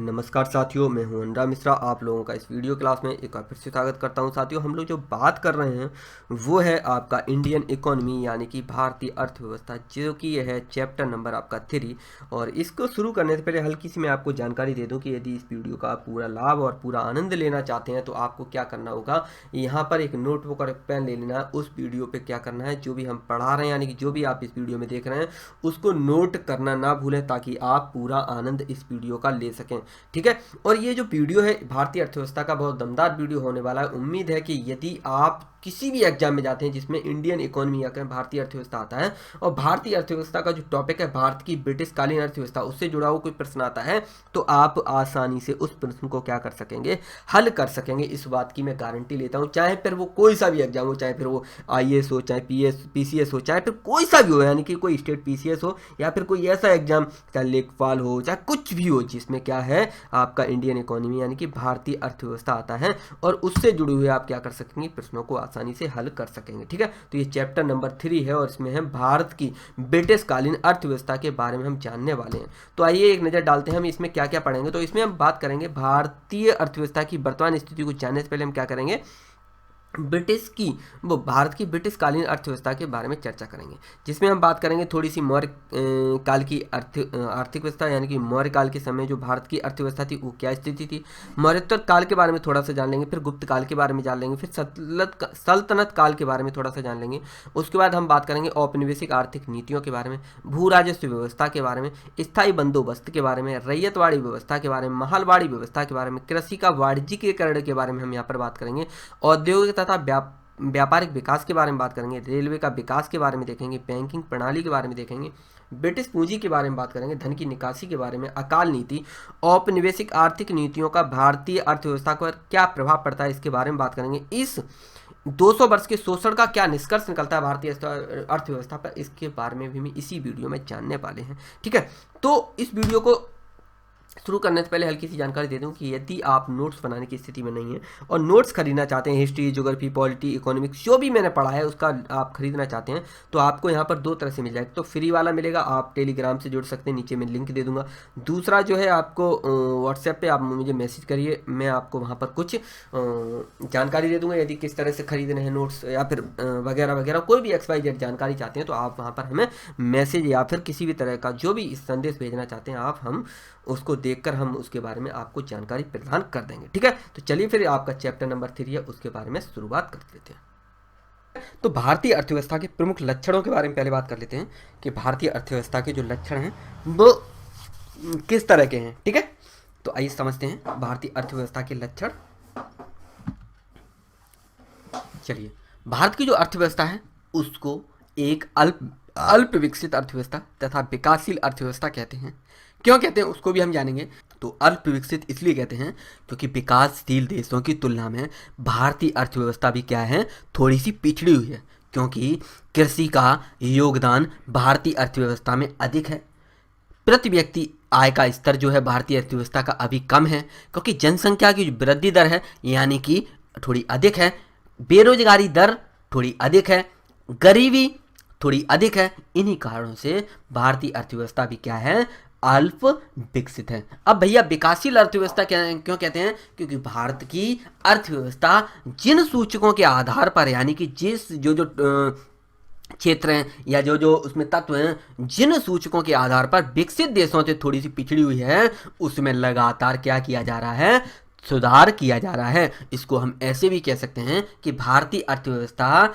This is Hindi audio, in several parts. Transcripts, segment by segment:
नमस्कार साथियों, मैं हूं अनुराग मिश्रा। आप लोगों का इस वीडियो क्लास में एक बार फिर से स्वागत करता हूं। साथियों, हम लोग जो बात कर रहे हैं वो है आपका इंडियन इकोनॉमी यानी कि भारतीय अर्थव्यवस्था, जो कि यह है चैप्टर नंबर आपका 3। और इसको शुरू करने से पहले हल्की सी मैं आपको जानकारी दे दूं कि यदि इस वीडियो का आप पूरा लाभ और पूरा आनंद लेना चाहते हैं तो आपको क्या करना होगा, यहाँ पर एक नोटबुक और एक पेन ले लेना। उस वीडियो पर क्या करना है, जो भी हम पढ़ा रहे हैं यानी कि जो भी आप इस वीडियो में देख रहे हैं उसको नोट करना ना भूलें, ताकि आप पूरा आनंद इस वीडियो का ले सकें। ठीक है। और ये जो वीडियो है भारतीय अर्थव्यवस्था का बहुत दमदार वीडियो होने वाला है। उम्मीद है कि यदि आप किसी भी एग्जाम में जाते हैं जिसमें इंडियन इकोनॉमी या भारतीय अर्थव्यवस्था आता है और भारतीय अर्थव्यवस्था का जो टॉपिक है भारत की ब्रिटिश कालीन अर्थव्यवस्था, उससे जुड़ा हुआ कोई प्रश्न आता है तो आप आसानी से उस प्रश्न को क्या कर सकेंगे, हल कर सकेंगे। इस बात की मैं गारंटी लेता हूं। चाहे फिर वो कोई सा भी एग्जाम हो, चाहे फिर वो IAS हो, चाहे PCS हो, चाहे फिर कोई सा भी हो, यानी कि कोई स्टेट PCS हो या फिर कोई ऐसा एग्जाम चाहे लेखपाल हो, चाहे कुछ भी हो जिसमें क्या है आपका इंडियन इकोनॉमी यानी कि भारतीय अर्थव्यवस्था आता है और उससे जुड़े हुए आप क्या कर सकेंगे, प्रश्नों को आसानी से हल कर सकेंगे। ठीक है। तो ये चैप्टर नंबर 3 है और इसमें हम भारत की ब्रिटिश कालीन अर्थव्यवस्था के बारे में हम जानने वाले हैं। तो आइए एक नज़र डालते हैं हम इसमें क्या क्या पढ़ेंगे। तो इसमें हम बात करेंगे भारतीय अर्थव्यवस्था की वर्तमान स्थिति को जानने से पहले हम क्या करेंगे, भारत की ब्रिटिश कालीन अर्थव्यवस्था के बारे में चर्चा करेंगे, जिसमें हम बात करेंगे थोड़ी सी मौर्य काल की आर्थिक व्यवस्था, यानी कि मौर्य काल के समय जो भारत की अर्थव्यवस्था थी वो क्या स्थिति थी। मौर्योत्तर काल के बारे में थोड़ा सा जान लेंगे, फिर गुप्त काल के बारे में जान लेंगे, फिर सल्तनत काल के बारे में थोड़ा सा जान लेंगे। उसके बाद हम बात करेंगे औपनिवेशिक आर्थिक नीतियों के बारे में, भू राजस्व व्यवस्था के बारे में, स्थायी बंदोबस्त के बारे में, रैयतवाड़ी व्यवस्था के बारे में, महलवाड़ी व्यवस्था के बारे में, कृषि का वाणिज्यिकीकरण के बारे में हम यहाँ पर बात करेंगे, औद्योगिक तथा व्यापारिक विकास के बारे में बात करेंगे, रेलवे का विकास के बारे में देखेंगे, बैंकिंग प्रणाली के बारे में देखेंगे, ब्रिटिश पूंजी के बारे में बात करेंगे, धन की निकासी के बारे में, अकाल नीति, औपनिवेशिक आर्थिक नीतियों का भारतीय अर्थव्यवस्था पर क्या प्रभाव पड़ता है इसके बारे में बात करेंगे। इस 200 वर्ष के शोषण का क्या निष्कर्ष निकलता है भारतीय अर्थव्यवस्था पर, इसके बारे में भी हम इसी वीडियो में जानने वाले हैं। ठीक है। तो इस वीडियो को शुरू करने से पहले हल्की सी जानकारी दे दूं कि यदि आप नोट्स बनाने की स्थिति में नहीं है और नोट्स खरीदना चाहते हैं, हिस्ट्री, ज्योग्राफी, पॉलिटी, इकोनॉमिक्स जो भी मैंने पढ़ा है उसका आप खरीदना चाहते हैं, तो आपको यहाँ पर दो तरह से मिल जाएगा। तो फ्री वाला मिलेगा, आप टेलीग्राम से जुड़ सकते हैं, नीचे मैं लिंक दे दूंगा। दूसरा जो है आपको व्हाट्सएप पे आप मुझे मैसेज करिए, मैं आपको वहाँ पर कुछ जानकारी दे दूँगा। यदि किस तरह से खरीदने हैं नोट्स या फिर वगैरह वगैरह कोई भी XYZ जानकारी चाहते हैं तो आप वहाँ पर हमें मैसेज या फिर किसी भी तरह का जो भी संदेश भेजना चाहते हैं आप, हम उसको देखकर हम उसके बारे में आपको जानकारी प्रदान कर देंगे। ठीक है। तो चलिए फिर आपका चैप्टर नंबर 3 है उसके बारे में शुरुआत कर लेते हैं। तो भारतीय अर्थव्यवस्था के प्रमुख लक्षणों के बारे में पहले बात कर लेते हैं कि भारतीय अर्थव्यवस्था के जो लक्षण हैं वो किस तरह के हैं। ठीक है। तो आइए समझते हैं भारतीय अर्थव्यवस्था के लक्षण। चलिए, भारत की जो अर्थव्यवस्था है उसको एक अल्प विकसित अर्थव्यवस्था तथा विकासशील अर्थव्यवस्था कहते हैं। क्यों कहते हैं उसको भी हम जानेंगे। तो अल्प विकसित इसलिए कहते हैं क्योंकि विकासशील देशों की तुलना में भारतीय अर्थव्यवस्था भी क्या है, थोड़ी सी पिछड़ी हुई है, क्योंकि कृषि का योगदान भारतीय अर्थव्यवस्था में अधिक है। प्रति व्यक्ति आय का स्तर जो है भारतीय अर्थव्यवस्था का अभी कम है, क्योंकि जनसंख्या की वृद्धि दर है यानी कि थोड़ी अधिक है, बेरोजगारी दर थोड़ी अधिक है, गरीबी थोड़ी अधिक है। इन्हीं कारणों से भारतीय अर्थव्यवस्था भी क्या है, अल्प विकसित है। अब भैया विकासशील अर्थव्यवस्था क्यों कहते हैं, क्योंकि भारत की अर्थव्यवस्था जिन सूचकों के आधार पर, यानी कि जिस जो क्षेत्र हैं या जो उसमें तत्व हैं, जिन सूचकों के आधार पर विकसित देशों से थोड़ी सी पिछड़ी हुई है, उसमें लगातार क्या किया जा रहा है, सुधार किया जा रहा है। इसको हम ऐसे भी कह सकते हैं कि भारतीय अर्थव्यवस्था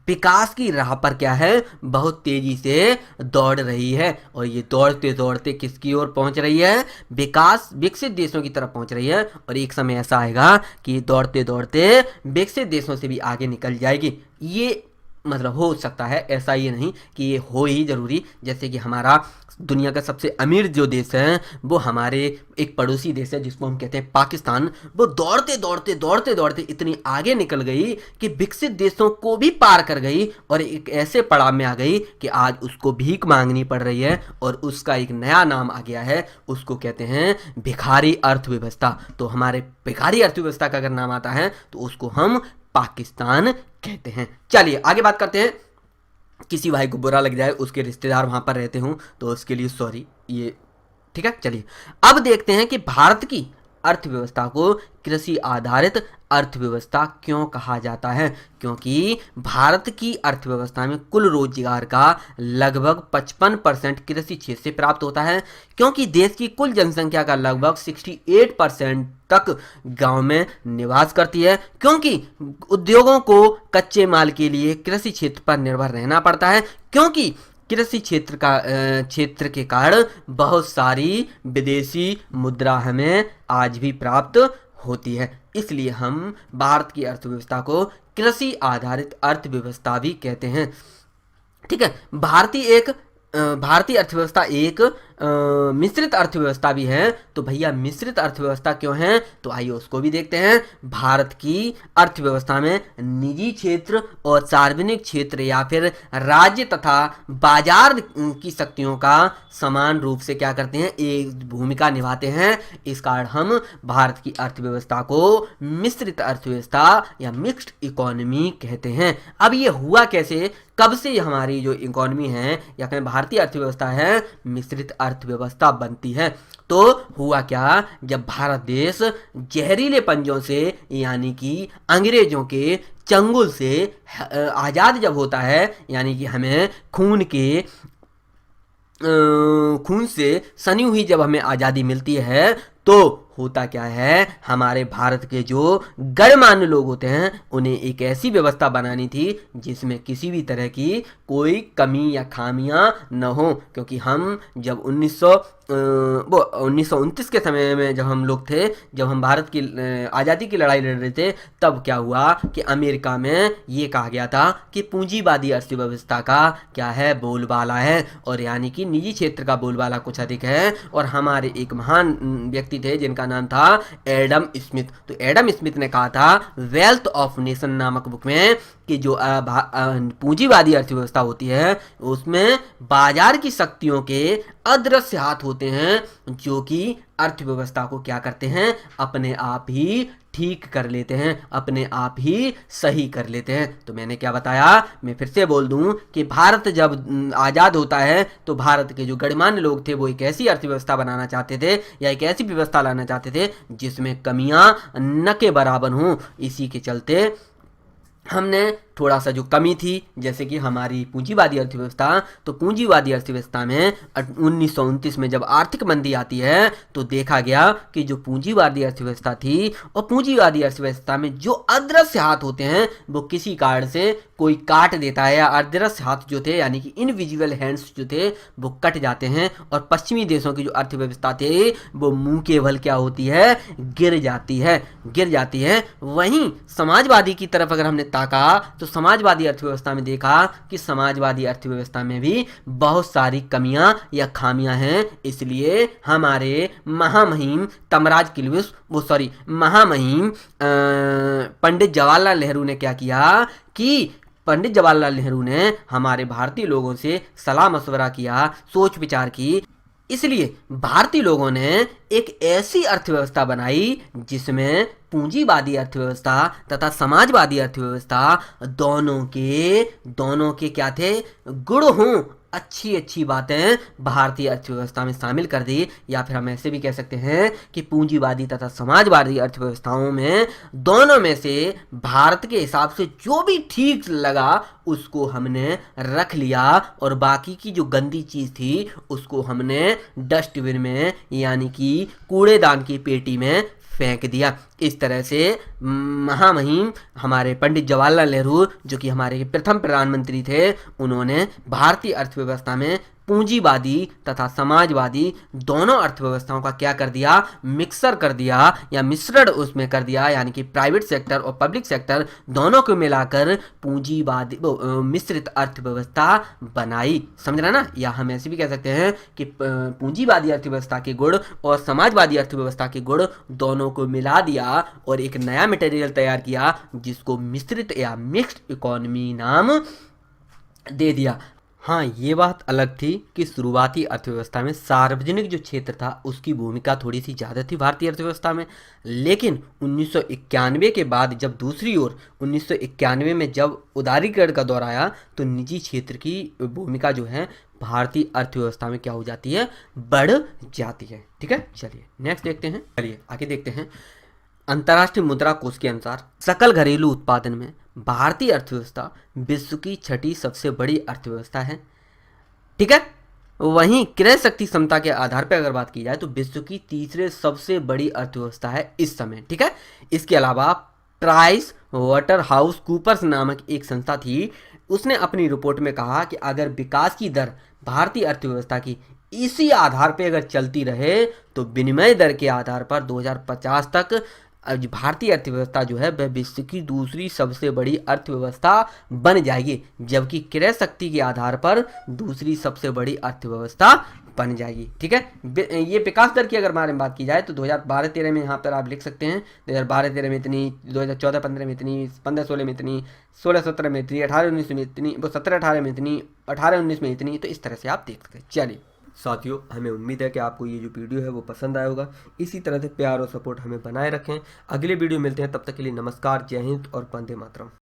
विकास की राह पर क्या है, बहुत तेजी से दौड़ रही है। और ये दौड़ते दौड़ते किसकी ओर पहुंच रही है, विकसित देशों की तरफ पहुंच रही है। और एक समय ऐसा आएगा कि दौड़ते दौड़ते विकसित देशों से भी आगे निकल जाएगी। ये मतलब हो सकता है, ऐसा ये नहीं कि ये हो ही जरूरी। जैसे कि हमारा दुनिया का सबसे अमीर जो देश है वो हमारे एक पड़ोसी देश है जिसको हम कहते हैं पाकिस्तान, वो दौड़ते दौड़ते दौड़ते दौड़ते इतनी आगे निकल गई कि विकसित देशों को भी पार कर गई और एक ऐसे पड़ाव में आ गई कि आज उसको भीख मांगनी पड़ रही है और उसका एक नया नाम आ गया है, उसको कहते हैं भिखारी अर्थव्यवस्था। तो हमारे भिखारी अर्थव्यवस्था का अगर नाम आता है तो उसको हम पाकिस्तान कहते हैं। चलिए आगे बात करते हैं। किसी भाई को बुरा लग जाए, उसके रिश्तेदार वहां पर रहते हों, तो उसके लिए सॉरी, ये ठीक है। चलिए अब देखते हैं कि भारत की अर्थव्यवस्था को कृषि आधारित अर्थव्यवस्था क्यों कहा जाता है। क्योंकि भारत की अर्थव्यवस्था में कुल रोजगार का लगभग 55% कृषि क्षेत्र से प्राप्त होता है। क्योंकि देश की कुल जनसंख्या का लगभग 68% तक गांव में निवास करती है। क्योंकि उद्योगों को कच्चे माल के लिए कृषि क्षेत्र पर निर्भर रहना पड़ता है। क्योंकि कृषि क्षेत्र के कारण बहुत सारी विदेशी मुद्रा हमें आज भी प्राप्त होती है। इसलिए हम भारत की अर्थव्यवस्था को कृषि आधारित अर्थव्यवस्था भी कहते हैं। ठीक है। भारतीय अर्थव्यवस्था एक मिश्रित अर्थव्यवस्था भी है। तो भैया मिश्रित अर्थव्यवस्था क्यों है, तो आइए उसको भी देखते हैं। भारत की अर्थव्यवस्था में निजी क्षेत्र और सार्वजनिक क्षेत्र या फिर राज्य तथा बाजार की शक्तियों का समान रूप से क्या करते हैं, एक भूमिका निभाते हैं। इस कारण हम भारत की अर्थव्यवस्था को मिश्रित अर्थव्यवस्था या मिक्स्ड इकोनॉमी कहते हैं। अब ये हुआ कैसे, कब से हमारी जो इकोनॉमी है या कहें भारतीय अर्थव्यवस्था है मिश्रित अर्थव्यवस्था बनती है। तो हुआ क्या, जब भारत देश जहरीले पंजों से यानी कि अंग्रेजों के चंगुल से आज़ाद जब होता है, यानी कि हमें खून से सनी हुई जब हमें आज़ादी मिलती है, तो होता क्या है, हमारे भारत के जो गणमान्य लोग होते हैं उन्हें एक ऐसी व्यवस्था बनानी थी जिसमें किसी भी तरह की कोई कमी या खामियां न हो। क्योंकि हम जब 1929 के समय में जब हम लोग थे, जब हम भारत की आज़ादी की लड़ाई लड़ रहे थे, तब क्या हुआ कि अमेरिका में ये कहा गया था कि पूंजीवादी अर्थव्यवस्था का क्या है, बोलबाला है, और यानी कि निजी क्षेत्र का बोलबाला कुछ अधिक है। और हमारे एक महान व्यक्ति थे जिनका नाम था एडम स्मिथ। तो एडम स्मिथ ने कहा था वेल्थ ऑफ नेशन नामक बुक में कि जो पूंजीवादी अर्थव्यवस्था होती है उसमें बाजार की शक्तियों के अदृश्य हाथ होते हैं जो कि अर्थव्यवस्था को क्या करते हैं, अपने आप ही ठीक कर लेते हैं, अपने आप ही सही कर लेते हैं। तो मैंने क्या बताया, मैं फिर से बोल दूं कि भारत जब आज़ाद होता है तो भारत के जो गणमान्य लोग थे वो एक ऐसी अर्थव्यवस्था बनाना चाहते थे या एक ऐसी व्यवस्था लाना चाहते थे जिसमें कमियां न के बराबर हों। इसी के चलते हमने थोड़ा सा जो कमी थी, जैसे कि हमारी पूंजीवादी अर्थव्यवस्था, तो पूंजीवादी अर्थव्यवस्था में 1929 में जब आर्थिक मंदी आती है तो देखा गया कि जो पूंजीवादी अर्थव्यवस्था थी और पूंजीवादी अर्थव्यवस्था में जो अदृश्य हाथ होते हैं वो किसी कारण से कोई काट देता है, या अदृश्य हाथ जो थे यानी कि इनविजिबल हैंड्स जो थे वो कट जाते हैं और पश्चिमी देशों की जो अर्थव्यवस्था थे वो मुंह के बल क्या होती है, गिर जाती है। वहीं समाजवादी की तरफ अगर हमने ताका तो समाजवादी अर्थव्यवस्था में देखा कि समाजवादी अर्थव्यवस्था में भी बहुत सारी कमियां या खामियां हैं। इसलिए हमारे महामहिम पंडित जवाहरलाल नेहरू ने क्या किया कि पंडित जवाहरलाल नेहरू ने हमारे भारतीय लोगों से सलाह मशवरा किया, सोच विचार की। इसलिए भारतीय लोगों ने एक ऐसी अर्थव्यवस्था बनाई जिसमें पूंजीवादी अर्थव्यवस्था तथा समाजवादी अर्थव्यवस्था दोनों के क्या थे, गुण हों, अच्छी बातें भारतीय अर्थव्यवस्था में शामिल कर दी। या फिर हम ऐसे भी कह सकते हैं कि पूंजीवादी तथा समाजवादी अर्थव्यवस्थाओं में दोनों में से भारत के हिसाब से जो भी ठीक लगा उसको हमने रख लिया और बाकी की जो गंदी चीज़ थी उसको हमने डस्टबिन में यानी कि कूड़ेदान की पेटी में फेंक दिया। इस तरह से महामहिम हमारे पंडित जवाहरलाल नेहरू, जो कि हमारे प्रथम प्रधानमंत्री थे, उन्होंने भारतीय अर्थव्यवस्था में पूंजीवादी तथा समाजवादी दोनों अर्थव्यवस्थाओं का क्या कर दिया, मिक्सर कर दिया या मिश्रण उसमें कर दिया, यानी कि प्राइवेट सेक्टर और पब्लिक सेक्टर दोनों को मिलाकर पूंजीवादी मिश्रित अर्थव्यवस्था बनाई। समझ रहे ना, या हम ऐसे भी कह सकते हैं कि पूंजीवादी अर्थव्यवस्था के गुण और समाजवादी अर्थव्यवस्था के गुण दोनों को मिला दिया और एक नया मटेरियल तैयार किया जिसको मिश्रित या मिक्स्ड इकोनॉमी नाम दे दिया। हाँ, ये बात अलग थी कि शुरुआती अर्थव्यवस्था में सार्वजनिक जो क्षेत्र था उसकी भूमिका थोड़ी सी ज़्यादा थी भारतीय अर्थव्यवस्था में, लेकिन 1991 के बाद जब दूसरी ओर 1991 में जब उदारीकरण का दौर आया तो निजी क्षेत्र की भूमिका जो है भारतीय अर्थव्यवस्था में क्या हो जाती है, बढ़ जाती है। ठीक है, चलिए नेक्स्ट देखते हैं, चलिए आगे देखते हैं। अंतर्राष्ट्रीय मुद्रा कोष के अनुसार सकल घरेलू उत्पादन में भारतीय अर्थव्यवस्था विश्व की छठी सबसे बड़ी अर्थव्यवस्था है। ठीक है, वहीं क्रय शक्ति क्षमता के आधार पर अगर बात की जाए तो विश्व की तीसरे सबसे बड़ी अर्थव्यवस्था है इस समय। ठीक है, इसके अलावा प्राइस वाटर हाउस कूपर्स नामक एक संस्था थी, उसने अपनी रिपोर्ट में कहा कि अगर विकास की दर भारतीय अर्थव्यवस्था की इसी आधार पर अगर चलती रहे तो विनिमय दर के आधार पर 2050 तक भारतीय अर्थव्यवस्था जो है वह विश्व की दूसरी सबसे बड़ी अर्थव्यवस्था बन जाएगी, जबकि क्रय शक्ति के आधार पर दूसरी सबसे बड़ी अर्थव्यवस्था बन जाएगी। ठीक है, ये विकास दर की अगर बारे में बात की जाए तो 2012-13 में यहाँ पर आप लिख सकते हैं 2012-13 में इतनी, 2014-15 में इतनी, 15-16 में इतनी, 16-17 में इतनी, 18-19 में इतनी, 17-18 में इतनी, 18-19 में इतनी, तो इस तरह से आप देख सकते हैं। चलिए साथियों, हमें उम्मीद है कि आपको ये जो वीडियो है वो पसंद आया होगा। इसी तरह से प्यार और सपोर्ट हमें बनाए रखें। अगले वीडियो मिलते हैं, तब तक के लिए नमस्कार, जय हिंद और वंदे मातरम।